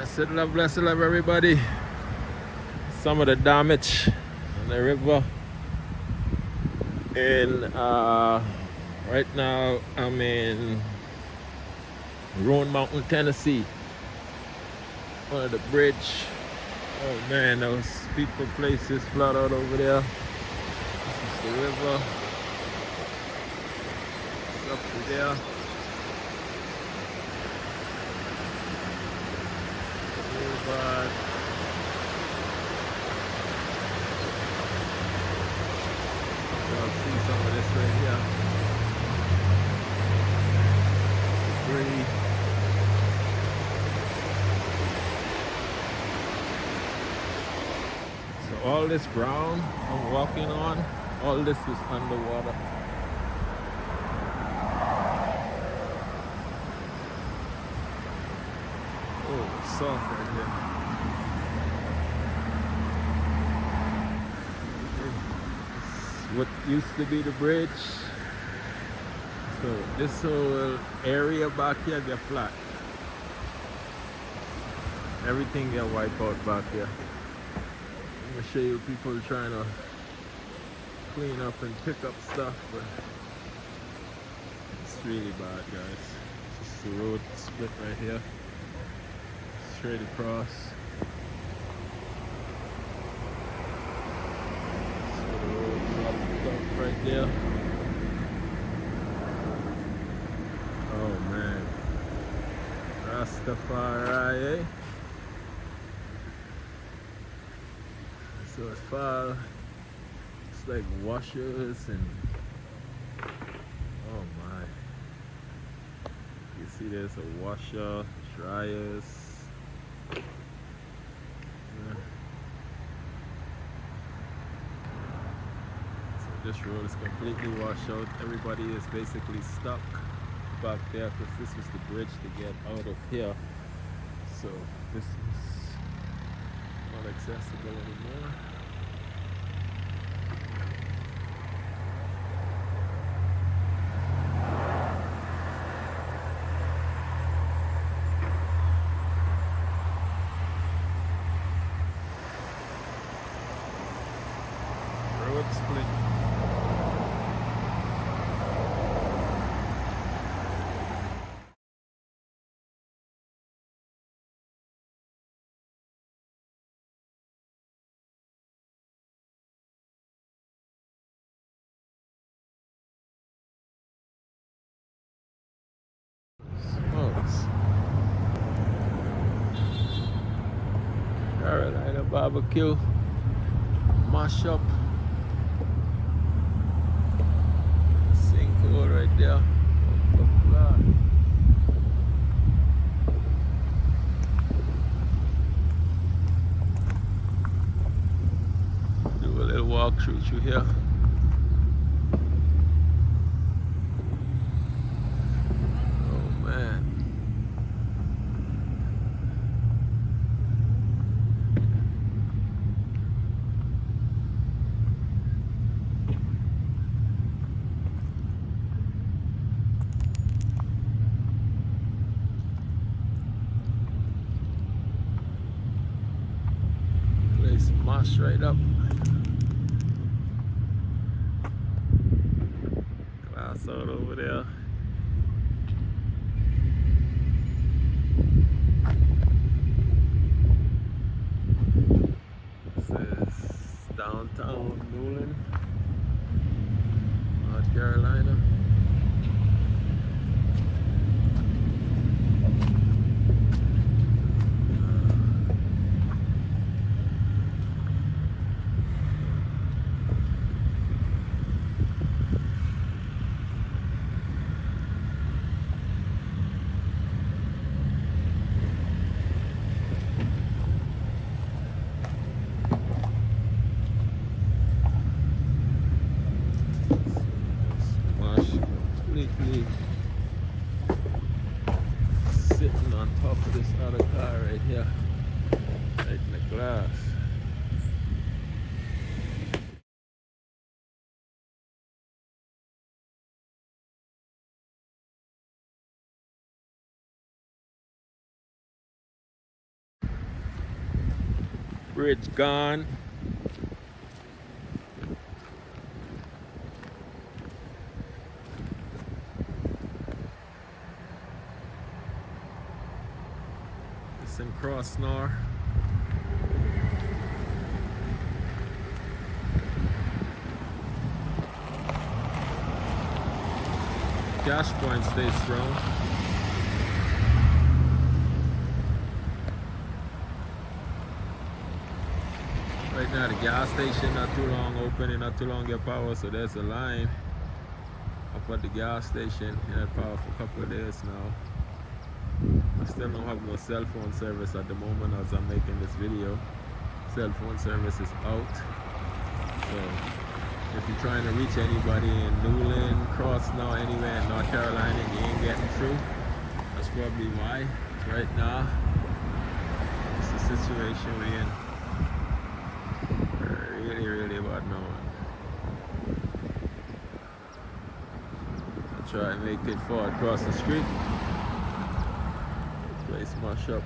Blessed love, everybody. Some of the damage on the river. And right now I'm in Roan Mountain, Tennessee. One of the bridge. Oh man, those people places flood out over there. This is the river. It's up to there. Really bad. Y'all see some of this right here. Debris. So all this ground I'm walking on, all this is underwater. Oh, it's soft right here. What used to be the bridge. So this whole area back here get flat. Everything get wiped out back here. I'm gonna show you people trying to clean up and pick up stuff, but it's really bad, guys. This is the road split right here. Straight across. Right there. Oh man. Rastafari, eh? So it's far. It's like washers and oh my. You see there's a washer, dryers. Yeah. This road is completely washed out. Everybody is basically stuck back there because this was the bridge to get out of here. So this is not accessible anymore. Road split. Smokes. Carolina barbecue. Mash up. Sinkhole right there. Oh, God. Do a little walk through here. Smash right up. Glass out over there. This is downtown Newland, North Carolina. Completely sitting on top of this other car right here, right in the glass. Bridge gone. It's in cross now. Cash point stays strong. Right now the gas station not too long open and not too long get power, so there's a line up at the gas station. It had power for a couple of days now. I still don't have no cell phone service at the moment as I'm making this video. Cell phone service is out. So if you're trying to reach anybody in Newland, Cross now, anywhere in North Carolina, and you ain't getting through, that's probably why. Right now, it's the situation we're in. Really bad now. I'll try and make it far across the street. This place smash up.